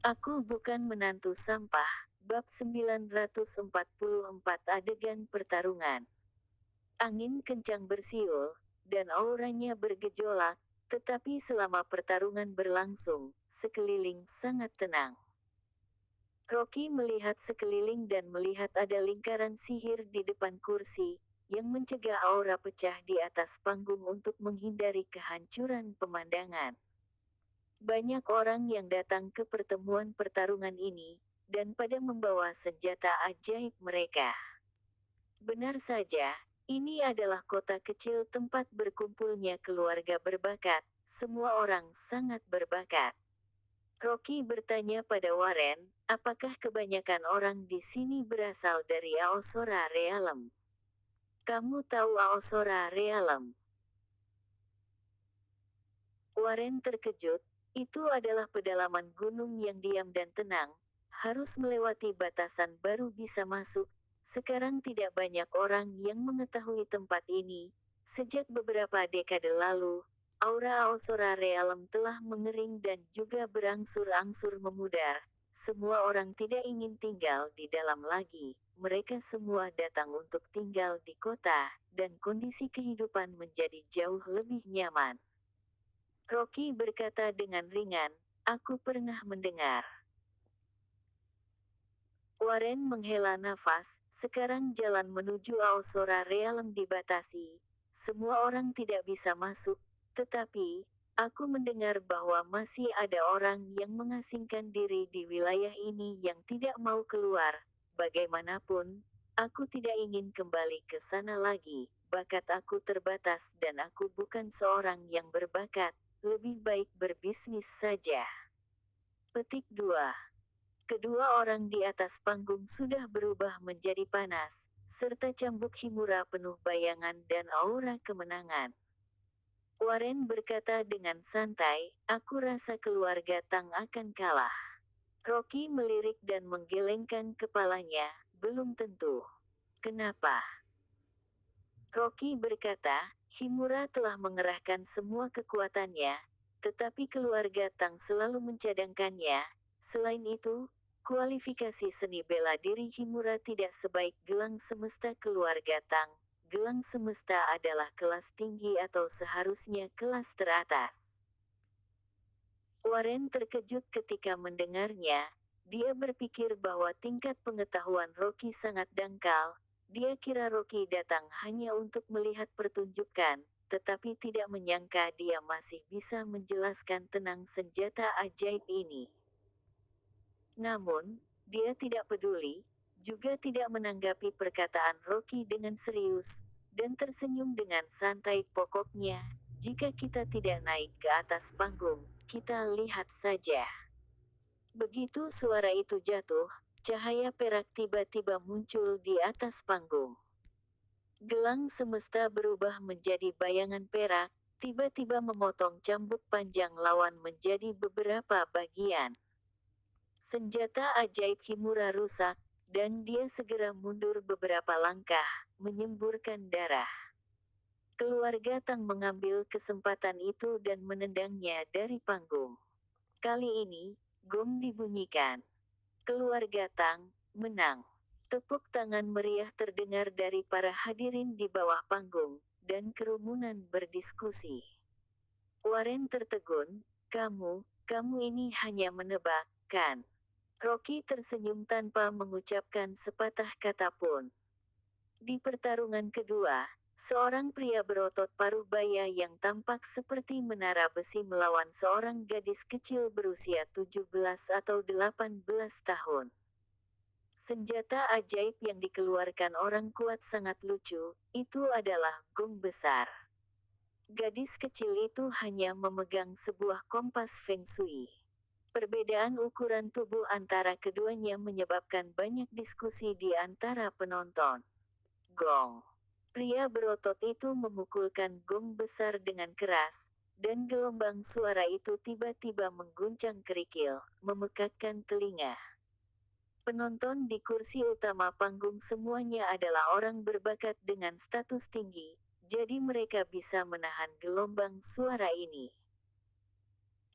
Aku bukan menantu sampah. Bab 944 adegan pertarungan. Angin kencang bersiul, dan auranya bergejolak, tetapi selama pertarungan berlangsung, sekeliling sangat tenang. Rocky melihat sekeliling dan melihat ada lingkaran sihir di depan kursi, yang mencegah aura pecah di atas panggung untuk menghindari kehancuran pemandangan. Banyak orang yang datang ke pertemuan pertarungan ini, dan pada membawa senjata ajaib mereka. Benar saja, ini adalah kota kecil tempat berkumpulnya keluarga berbakat, semua orang sangat berbakat. Rocky bertanya pada Warren, apakah kebanyakan orang di sini berasal dari Aosora Realem? Kamu tahu Aosora Realem? Warren terkejut, itu adalah pedalaman gunung yang diam dan tenang, harus melewati batasan baru bisa masuk. Sekarang tidak banyak orang yang mengetahui tempat ini. Sejak beberapa dekade lalu, aura Aosora Realem telah mengering dan juga berangsur-angsur memudar. Semua orang tidak ingin tinggal di dalam lagi. Mereka semua datang untuk tinggal di kota, dan kondisi kehidupan menjadi jauh lebih nyaman. Rocky berkata dengan ringan, aku pernah mendengar. Warren menghela nafas, sekarang jalan menuju Aosora Realem dibatasi. Semua orang tidak bisa masuk, tetapi, aku mendengar bahwa masih ada orang yang mengasingkan diri di wilayah ini yang tidak mau keluar. Bagaimanapun, aku tidak ingin kembali ke sana lagi. Bakat aku terbatas dan aku bukan seorang yang berbakat. Lebih baik berbisnis saja. Petik 2. Kedua orang di atas panggung sudah berubah menjadi panas, serta cambuk Himura penuh bayangan dan aura kemenangan. Warren berkata dengan santai, aku rasa keluarga Tang akan kalah. Rocky melirik dan menggelengkan kepalanya, belum tentu. Kenapa? Rocky berkata, Himura telah mengerahkan semua kekuatannya, tetapi keluarga Tang selalu mencadangkannya. Selain itu, kualifikasi seni bela diri Himura tidak sebaik gelang semesta keluarga Tang. Gelang semesta adalah kelas tinggi atau seharusnya kelas teratas. Warren terkejut ketika mendengarnya. Dia berpikir bahwa tingkat pengetahuan Rocky sangat dangkal. Dia kira Rocky datang hanya untuk melihat pertunjukan, tetapi tidak menyangka dia masih bisa menjelaskan tenang senjata ajaib ini. Namun, dia tidak peduli, juga tidak menanggapi perkataan Rocky dengan serius, dan tersenyum dengan santai. Pokoknya, jika kita tidak naik ke atas panggung, kita lihat saja. Begitu suara itu jatuh, cahaya perak tiba-tiba muncul di atas panggung. Gelang semesta berubah menjadi bayangan perak, tiba-tiba memotong cambuk panjang lawan menjadi beberapa bagian. Senjata ajaib Himura rusak, dan dia segera mundur beberapa langkah, menyemburkan darah. Keluarga Tang mengambil kesempatan itu dan menendangnya dari panggung. Kali ini, gong dibunyikan. Keluarga Tang menang. Tepuk tangan meriah terdengar dari para hadirin di bawah panggung, dan kerumunan berdiskusi. Warren tertegun, kamu ini hanya menebak, kan? Rocky tersenyum tanpa mengucapkan sepatah kata pun. Di pertarungan kedua, seorang pria berotot paruh baya yang tampak seperti menara besi melawan seorang gadis kecil berusia 17 atau 18 tahun. Senjata ajaib yang dikeluarkan orang kuat sangat lucu, itu adalah gong besar. Gadis kecil itu hanya memegang sebuah kompas Feng Shui. Perbedaan ukuran tubuh antara keduanya menyebabkan banyak diskusi di antara penonton. Gong. Pria berotot itu memukulkan gong besar dengan keras, dan gelombang suara itu tiba-tiba mengguncang kerikil, memekakkan telinga. Penonton di kursi utama panggung semuanya adalah orang berbakat dengan status tinggi, jadi mereka bisa menahan gelombang suara ini.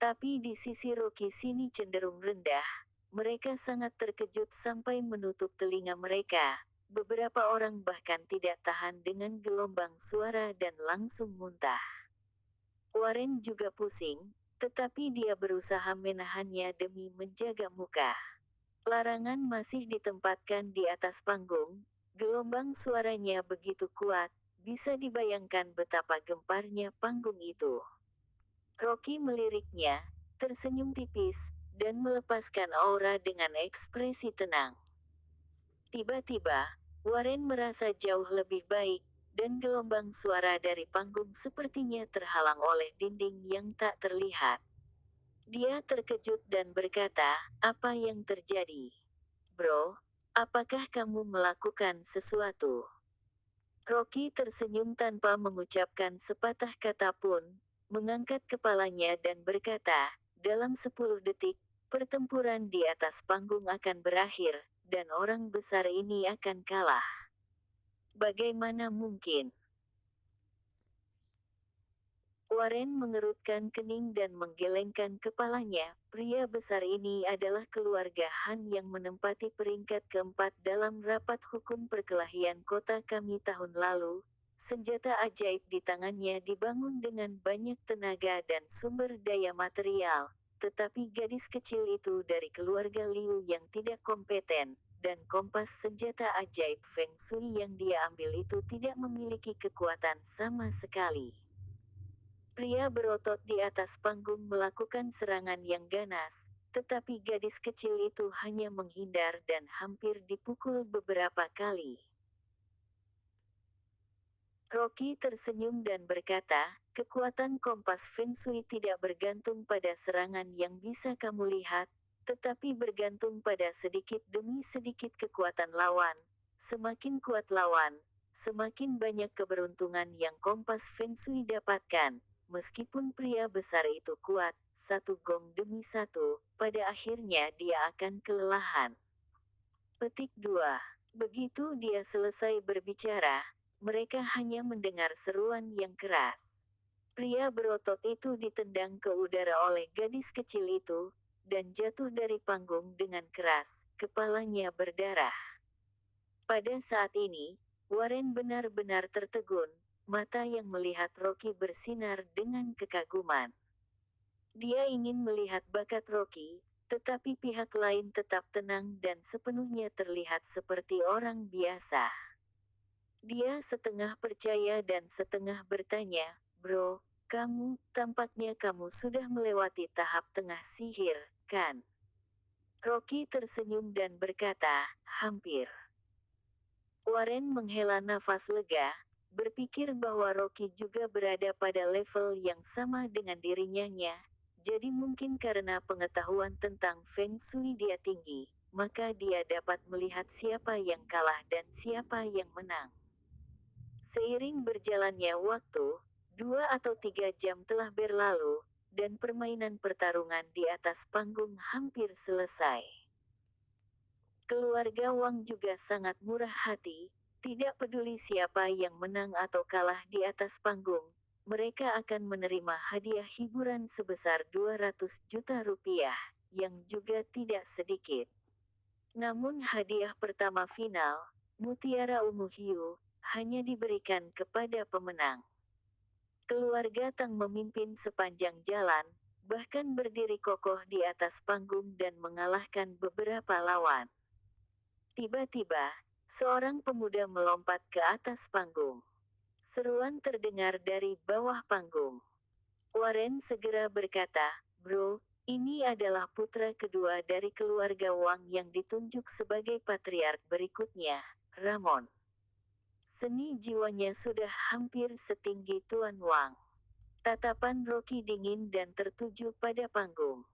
Tapi di sisi Rocky sini cenderung rendah. Mereka sangat terkejut sampai menutup telinga mereka. Beberapa orang bahkan tidak tahan dengan gelombang suara dan langsung muntah. Warren juga pusing, tetapi dia berusaha menahannya demi menjaga muka. Larangan masih ditempatkan di atas panggung, gelombang suaranya begitu kuat, bisa dibayangkan betapa gemparnya panggung itu. Rocky meliriknya, tersenyum tipis, dan melepaskan aura dengan ekspresi tenang. Tiba-tiba, Warren merasa jauh lebih baik, dan gelombang suara dari panggung sepertinya terhalang oleh dinding yang tak terlihat. Dia terkejut dan berkata, "Apa yang terjadi? Bro, apakah kamu melakukan sesuatu?" Rocky tersenyum tanpa mengucapkan sepatah kata pun, mengangkat kepalanya dan berkata, "Dalam 10 detik, pertempuran di atas panggung akan berakhir, dan orang besar ini akan kalah. Bagaimana mungkin?" Warren mengerutkan kening dan menggelengkan kepalanya. Pria besar ini adalah keluarga Han yang menempati peringkat keempat dalam rapat hukum perkelahian kota kami tahun lalu. Senjata ajaib di tangannya dibangun dengan banyak tenaga dan sumber daya material. Tetapi gadis kecil itu dari keluarga Liu yang tidak kompeten, dan kompas senjata ajaib Feng Shui yang dia ambil itu tidak memiliki kekuatan sama sekali. Pria berotot di atas panggung melakukan serangan yang ganas, tetapi gadis kecil itu hanya menghindar dan hampir dipukul beberapa kali. Rocky tersenyum dan berkata, "Kekuatan kompas Feng Shui tidak bergantung pada serangan yang bisa kamu lihat, tetapi bergantung pada sedikit demi sedikit kekuatan lawan. Semakin kuat lawan, semakin banyak keberuntungan yang kompas Feng Shui dapatkan. Meskipun pria besar itu kuat, satu gong demi satu, pada akhirnya dia akan kelelahan." Petik 2. Begitu dia selesai berbicara, mereka hanya mendengar seruan yang keras. Pria berotot itu ditendang ke udara oleh gadis kecil itu, dan jatuh dari panggung dengan keras, kepalanya berdarah. Pada saat ini, Warren benar-benar tertegun, mata yang melihat Rocky bersinar dengan kekaguman. Dia ingin melihat bakat Rocky, tetapi pihak lain tetap tenang dan sepenuhnya terlihat seperti orang biasa. Dia setengah percaya dan setengah bertanya, "Bro, tampaknya kamu sudah melewati tahap tengah sihir, kan?" Rocky tersenyum dan berkata, "Hampir." Warren menghela nafas lega, berpikir bahwa Rocky juga berada pada level yang sama dengan dirinya, jadi mungkin karena pengetahuan tentang Feng Shui dia tinggi, maka dia dapat melihat siapa yang kalah dan siapa yang menang. Seiring berjalannya waktu, 2 atau 3 jam telah berlalu, dan permainan pertarungan di atas panggung hampir selesai. Keluarga Wang juga sangat murah hati, tidak peduli siapa yang menang atau kalah di atas panggung, mereka akan menerima hadiah hiburan sebesar 200 juta rupiah, yang juga tidak sedikit. Namun hadiah pertama final, Mutiara Ungu Hiu, hanya diberikan kepada pemenang. Keluarga Tang memimpin sepanjang jalan, bahkan berdiri kokoh di atas panggung dan mengalahkan beberapa lawan. Tiba-tiba, seorang pemuda melompat ke atas panggung. Seruan terdengar dari bawah panggung. Warren segera berkata, "Bro, ini adalah putra kedua dari keluarga Wang yang ditunjuk sebagai patriark berikutnya, Ramon." Seni jiwanya sudah hampir setinggi Tuan Wang. Tatapan Rocky dingin dan tertuju pada panggung.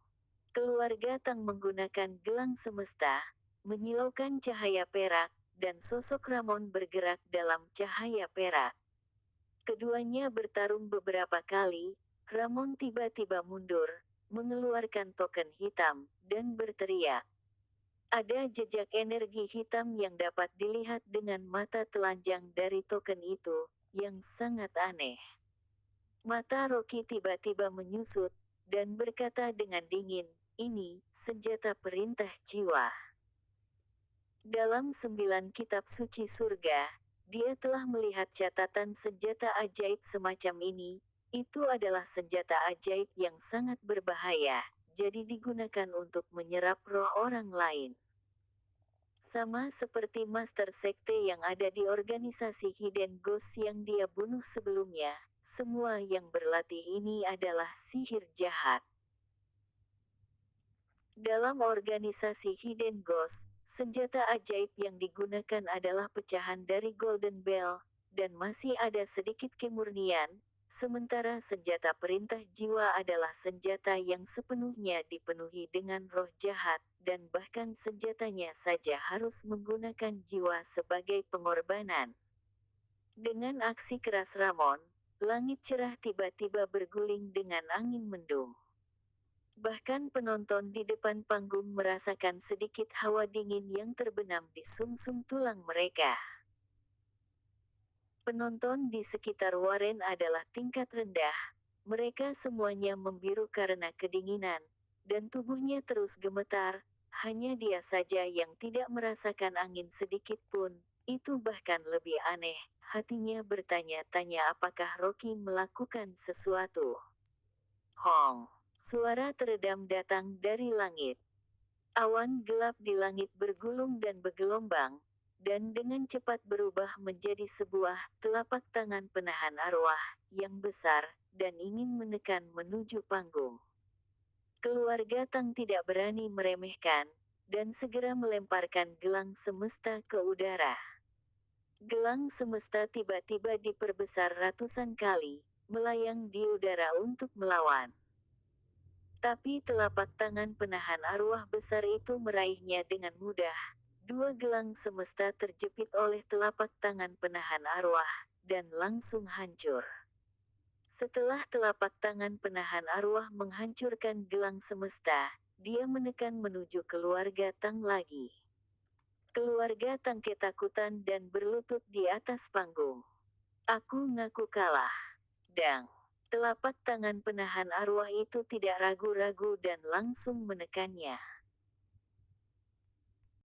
Keluarga Tang menggunakan gelang semesta, menyilaukan cahaya perak, dan sosok Ramon bergerak dalam cahaya perak. Keduanya bertarung beberapa kali, Ramon tiba-tiba mundur, mengeluarkan token hitam, dan berteriak. Ada jejak energi hitam yang dapat dilihat dengan mata telanjang dari token itu, yang sangat aneh. Mata Rocky tiba-tiba menyusut, dan berkata dengan dingin, "Ini, senjata perintah jiwa." Dalam 9 kitab suci surga, dia telah melihat catatan senjata ajaib semacam ini. Itu adalah senjata ajaib yang sangat berbahaya, jadi digunakan untuk menyerap roh orang lain. Sama seperti master sekte yang ada di organisasi Hidden Ghost yang dia bunuh sebelumnya, semua yang berlatih ini adalah sihir jahat. Dalam organisasi Hidden Ghost, senjata ajaib yang digunakan adalah pecahan dari Golden Bell, dan masih ada sedikit kemurnian, sementara senjata perintah jiwa adalah senjata yang sepenuhnya dipenuhi dengan roh jahat, dan bahkan senjatanya saja harus menggunakan jiwa sebagai pengorbanan. Dengan aksi keras Ramon, langit cerah tiba-tiba berguling dengan angin mendung. Bahkan penonton di depan panggung merasakan sedikit hawa dingin yang terbenam di sumsum tulang mereka. Penonton di sekitar Warren adalah tingkat rendah. Mereka semuanya membiru karena kedinginan, dan tubuhnya terus gemetar. Hanya dia saja yang tidak merasakan angin sedikit pun. Itu bahkan lebih aneh. Hatinya bertanya-tanya apakah Rocky melakukan sesuatu. Hong! Suara teredam datang dari langit. Awan gelap di langit bergulung dan bergelombang, dan dengan cepat berubah menjadi sebuah telapak tangan penahan arwah yang besar dan ingin menekan menuju panggung. Keluarga Tang tidak berani meremehkan, dan segera melemparkan gelang semesta ke udara. Gelang semesta tiba-tiba diperbesar ratusan kali, melayang di udara untuk melawan. Tapi telapak tangan penahan arwah besar itu meraihnya dengan mudah. 2 gelang semesta terjepit oleh telapak tangan penahan arwah, dan langsung hancur. Setelah telapak tangan penahan arwah menghancurkan gelang semesta, dia menekan menuju keluarga Tang lagi. Keluarga Tang ketakutan dan berlutut di atas panggung. "Aku ngaku kalah." Dang! Telapak tangan penahan arwah itu tidak ragu-ragu dan langsung menekannya.